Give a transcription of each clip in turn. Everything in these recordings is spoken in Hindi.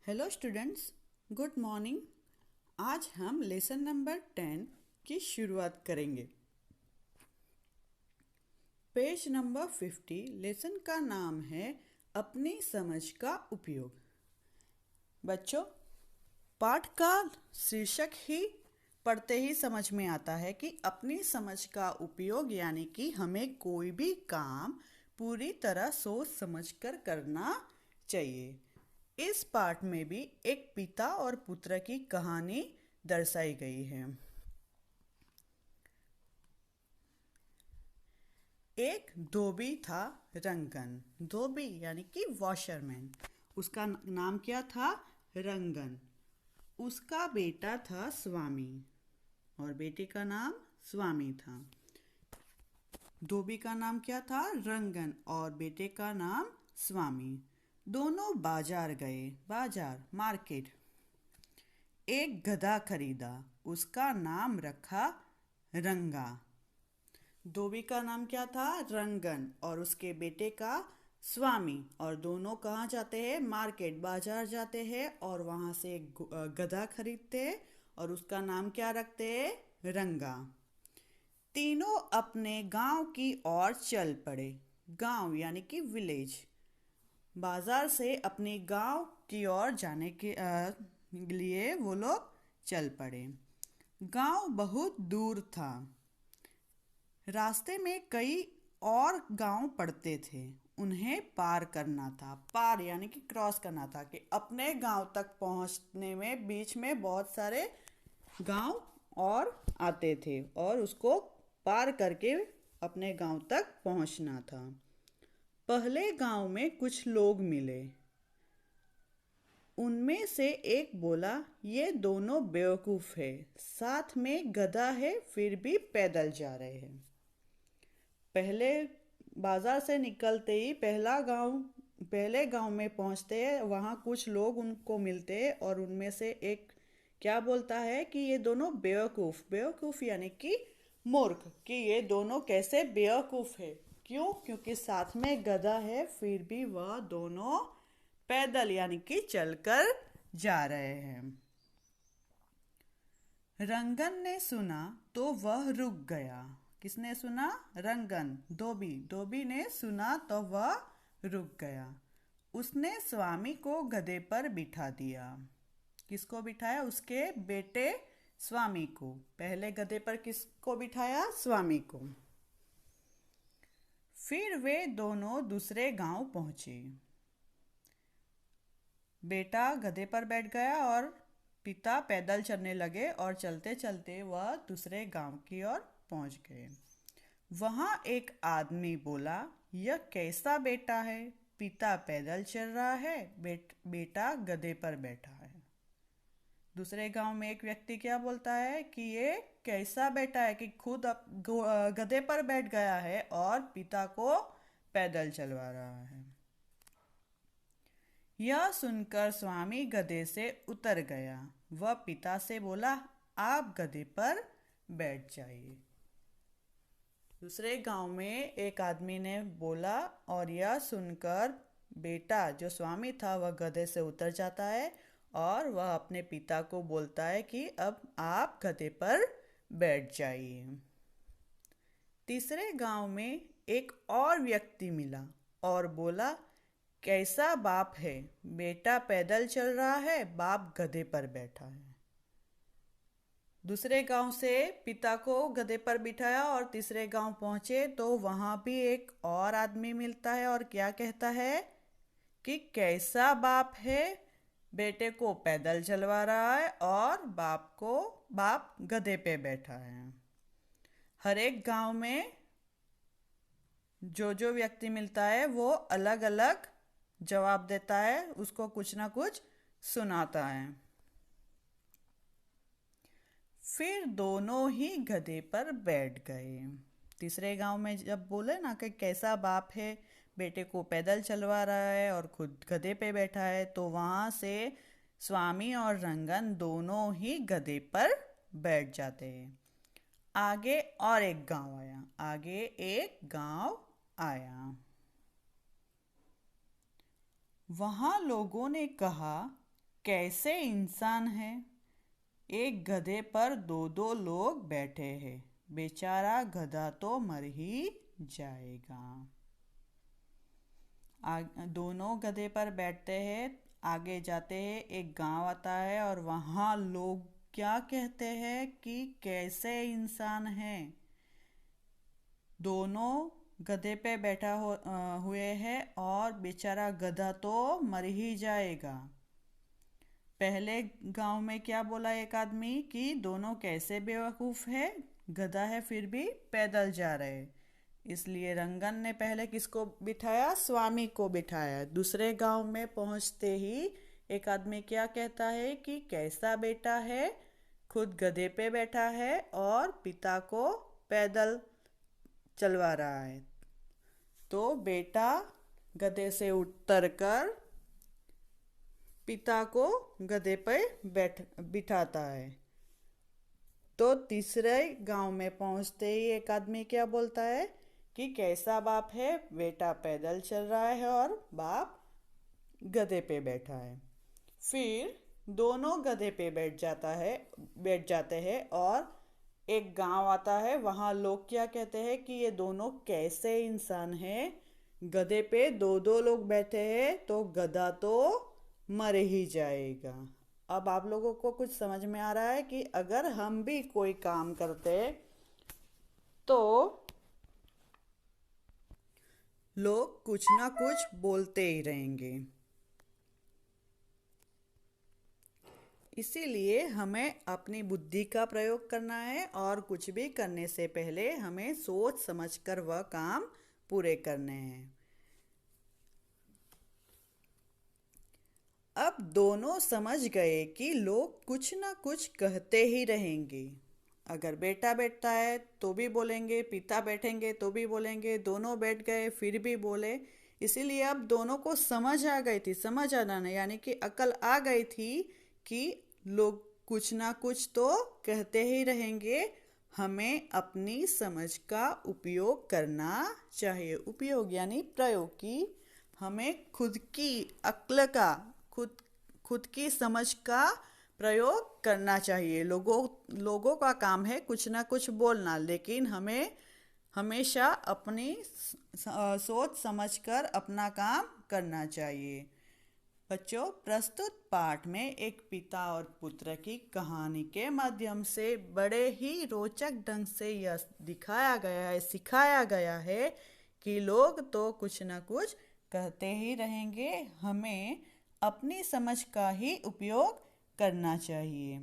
Hello students, good morning. आज हम लेसन नंबर 10 की शुरुआत करेंगे। पेज नंबर 50 लेसन का नाम है अपनी समझ का उपयोग। बच्चों, पाठ का शीर्षक ही पढ़ते ही समझ में आता है कि अपनी समझ का उपयोग यानी कि हमें कोई भी काम पूरी तरह सोच समझ कर करना चाहिए। इस पाठ में भी एक पिता और पुत्र की कहानी दर्शाई गई है। एक धोबी था, रंगन। धोबी यानी कि वॉशरमैन। उसका नाम क्या था? रंगन। उसका बेटा था स्वामी और बेटे का नाम स्वामी था। धोबी का नाम क्या था? रंगन और बेटे का नाम स्वामी। दोनों बाजार गए। बाजार मार्केट। एक गधा खरीदा। उसका नाम रखा रंगा। धोबी का नाम क्या था? रंगन और उसके बेटे का स्वामी। और दोनों कहाँ जाते हैं? मार्केट बाजार जाते हैं और वहाँ से एक गधा खरीदते हैं और उसका नाम क्या रखते हैं? रंगा। तीनों अपने गांव की ओर चल पड़े। गांव यानी कि विलेज। बाजार से अपने गांव की ओर जाने के लिए वो लोग चल पड़े। गांव बहुत दूर था। रास्ते में कई और गांव पड़ते थे। उन्हें पार करना था। पार यानी कि क्रॉस करना था कि अपने गांव तक पहुंचने में बीच में बहुत सारे गांव और आते थे और उसको पार करके अपने गांव तक पहुंचना था। पहले गांव में कुछ लोग मिले। उनमें से एक बोला, ये दोनों बेवकूफ़ है, साथ में गधा है फिर भी पैदल जा रहे हैं। पहले बाजार से निकलते ही पहले गांव में पहुंचते हैं। वहाँ कुछ लोग उनको मिलते हैं और उनमें से एक क्या बोलता है कि ये दोनों बेवकूफ़। बेवकूफ़ यानी कि मूर्ख, कि ये दोनों कैसे बेवकूफ़ है। क्यों? क्योंकि साथ में गधा है फिर भी वह दोनों पैदल यानी कि चलकर जा रहे हैं। रंगन ने सुना तो वह रुक गया। किसने सुना? रंगन, धोबी। धोबी ने सुना तो वह रुक गया। उसने स्वामी को गधे पर बिठा दिया। किसको बिठाया? उसके बेटे स्वामी को। पहले गधे पर किसको बिठाया? स्वामी को। फिर वे दोनों दूसरे गांव पहुंचे। बेटा गधे पर बैठ गया और पिता पैदल चलने लगे और चलते चलते वह दूसरे गांव की ओर पहुंच गए। वहां एक आदमी बोला, यह कैसा बेटा है? पिता पैदल चल रहा है, बेटा गधे पर बैठा है। दूसरे गांव में एक व्यक्ति क्या बोलता है कि ये कैसा बेटा है कि खुद गधे पर बैठ गया है और पिता को पैदल चलवा रहा है। यह सुनकर स्वामी गधे से उतर गया। वह पिता से बोला, आप गधे पर बैठ जाइए। दूसरे गांव में एक आदमी ने बोला और यह सुनकर बेटा जो स्वामी था वह गधे से उतर जाता है और वह अपने पिता को बोलता है कि अब आप गधे पर बैठ जाइए। तीसरे गांव में एक और व्यक्ति मिला और बोला, कैसा बाप है? बेटा पैदल चल रहा है, बाप गधे पर बैठा है। दूसरे गांव से पिता को गधे पर बिठाया और तीसरे गांव पहुंचे तो वहां भी एक और आदमी मिलता है और क्या कहता है कि कैसा बाप है? बेटे को पैदल चलवा रहा है और बाप गधे पे बैठा है। हर एक गांव में जो व्यक्ति मिलता है वो अलग अलग जवाब देता है, उसको कुछ ना कुछ सुनाता है। फिर दोनों ही गधे पर बैठ गए। तीसरे गांव में जब बोले ना कि कैसा बाप है, बेटे को पैदल चलवा रहा है और खुद गधे पे बैठा है, तो वहां से स्वामी और रंगन दोनों ही गधे पर बैठ जाते हैं। आगे और एक गांव आया। आगे एक गांव आया। वहां लोगों ने कहा, कैसे इंसान है। एक गधे पर दो दो लोग बैठे हैं, बेचारा गधा तो मर ही जाएगा। दोनों गधे पर बैठते हैं, आगे जाते हैं, एक गांव आता है और वहाँ लोग क्या कहते हैं कि कैसे इंसान है। दोनों गधे पे हुए हैं और बेचारा गधा तो मर ही जाएगा। पहले गांव में क्या बोला एक आदमी कि दोनों कैसे बेवकूफ़ है, गधा है फिर भी पैदल जा रहे। इसलिए रंगन ने पहले किसको बिठाया, स्वामी को बिठाया। दूसरे गांव में पहुंचते ही एक आदमी क्या कहता है कि कैसा बेटा है, खुद गधे पे बैठा है और पिता को पैदल चलवा रहा है। तो बेटा गधे से उतर कर पिता को गधे पर बिठाता है। तो तीसरे गांव में पहुंचते ही एक आदमी क्या बोलता है कि कैसा बाप है, बेटा पैदल चल रहा है और बाप गधे पे बैठा है। फिर दोनों गधे पे बैठ जाते हैं और एक गांव आता है। वहाँ लोग क्या कहते हैं कि ये दोनों कैसे इंसान हैं, गधे पे दो दो लोग बैठे हैं तो गधा तो मर ही जाएगा। अब आप लोगों को कुछ समझ में आ रहा है कि अगर हम भी कोई काम करते तो लोग कुछ ना कुछ बोलते ही रहेंगे। इसीलिए हमें अपनी बुद्धि का प्रयोग करना है और कुछ भी करने से पहले हमें सोच समझकर वह काम पूरे करने हैं। अब दोनों समझ गए कि लोग कुछ ना कुछ कहते ही रहेंगे। अगर बेटा बैठता है तो भी बोलेंगे, पिता बैठेंगे तो भी बोलेंगे, दोनों बैठ गए फिर भी बोले। इसीलिए अब दोनों को समझ आ गई थी, समझ आना नहीं यानी कि अकल आ गई थी कि लोग कुछ ना कुछ तो कहते ही रहेंगे, हमें अपनी समझ का उपयोग करना चाहिए। उपयोग यानी प्रयोग की, हमें खुद की अक्ल का, खुद की समझ का प्रयोग करना चाहिए। लोगों का काम है कुछ ना कुछ बोलना, लेकिन हमें हमेशा अपनी सोच समझकर अपना काम करना चाहिए। बच्चों, प्रस्तुत पाठ में एक पिता और पुत्र की कहानी के माध्यम से बड़े ही रोचक ढंग से यह दिखाया गया है, सिखाया गया है कि लोग तो कुछ ना कुछ कहते ही रहेंगे, हमें अपनी समझ का ही उपयोग करना चाहिए।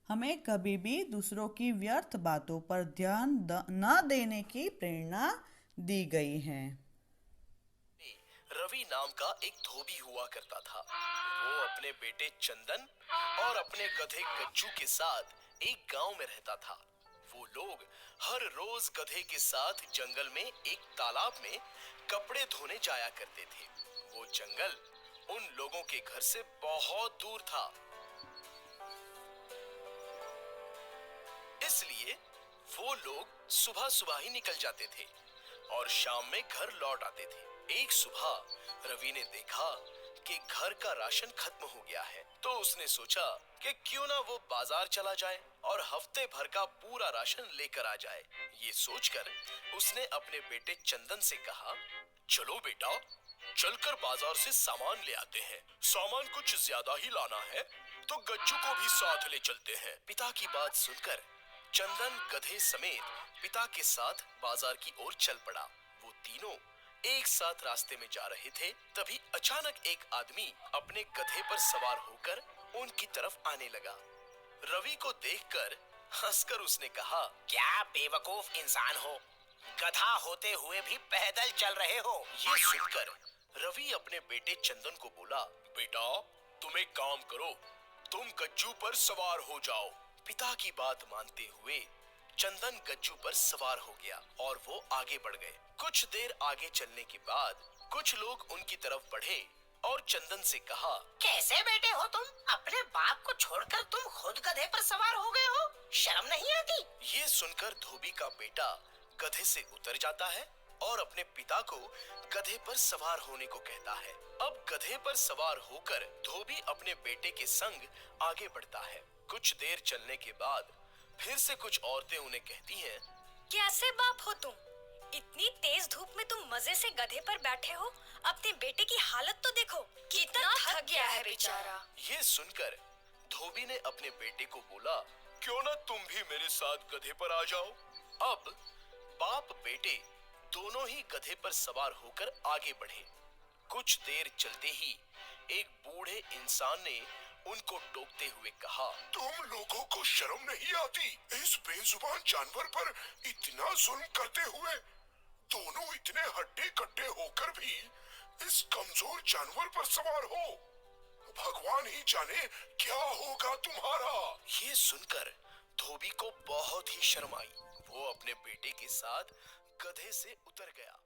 हमें कभी भी दूसरों की व्यर्थ बातों पर ध्यान न देने की प्रेरणा दी गई है। रवि नाम का एक धोबी हुआ करता था। वो अपने बेटे चंदन और अपने गधे गज्जू के साथ एक गांव में रहता था। वो लोग हर रोज गधे के साथ जंगल में एक तालाब में कपड़े धोने जाया करते थे। वो जंगल उन लोगों के घर से बहुत दूर था, इसलिए वो लोग सुबह सुबह ही निकल जाते थे और शाम में घर लौट आते थे। एक सुबह रवि ने देखा कि घर का राशन खत्म हो गया है, तो उसने सोचा कि क्यों ना वो बाजार चला जाए और हफ्ते भर का पूरा राशन लेकर आ जाए। ये सोचकर उसने अपने बेटे चंदन से कहा, चलो बेटा, चलकर बाजार से सामान ले आते हैं। सामान कुछ ज्यादा ही लाना है तो गज्जू को भी साथ ले चलते हैं। पिता की बात सुनकर चंदन गधे समेत पिता के साथ बाजार की ओर चल पड़ा। वो तीनों एक साथ रास्ते में जा रहे थे, तभी अचानक एक आदमी अपने गधे पर सवार होकर उनकी तरफ आने लगा। रवि को देखकर हंसकर उसने कहा, क्या बेवकूफ इंसान हो, गधा होते हुए भी पैदल चल रहे हो। ये सुनकर रवि अपने बेटे चंदन को बोला, बेटा तुम एक काम करो, तुम गज्जू पर सवार हो जाओ। पिता की बात मानते हुए चंदन गज्जू पर सवार हो गया और वो आगे बढ़ गए। कुछ देर आगे चलने के बाद कुछ लोग उनकी तरफ बढ़े और चंदन से कहा, कैसे बेटे हो तुम, अपने बाप को छोड़कर तुम खुद गधे पर सवार हो गए हो, शर्म नहीं आती। ये सुनकर धोबी का बेटा गधे से उतर जाता है और अपने पिता को गधे पर सवार होने को कहता है। अब गधे पर सवार होकर धोबी अपने बेटे के संग आगे बढ़ता है। कुछ देर चलने के बाद फिर से कुछ औरतें उन्हें कहती हैं, कैसे बाप हो तुम? इतनी तेज धूप में तुम मजे से गधे पर बैठे हो। अपने बेटे की हालत तो देखो, कितना थक गया है बेचारा। ये सुनकर धोबी ने अपने बेटे को बोला, क्यों ना तुम भी मेरे साथ गधे पर आ जाओ। अब बाप बेटे दोनों ही गधे पर सवार होकर आगे बढ़े। कुछ देर चलते ही एक बूढ़े इंसान ने उनको टोकते हुए कहा, तुम लोगों को शर्म नहीं आती इस बेजुबान जानवर पर इतना जुल्म करते हुए? दोनों इतने हड्डे कट्टे होकर भी इस कमजोर जानवर पर सवार हो। भगवान ही जाने क्या होगा तुम्हारा। ये सुनकर धोबी को बहुत ही शर्म आई। वो अपने बेटे के साथ गधे से उतर गया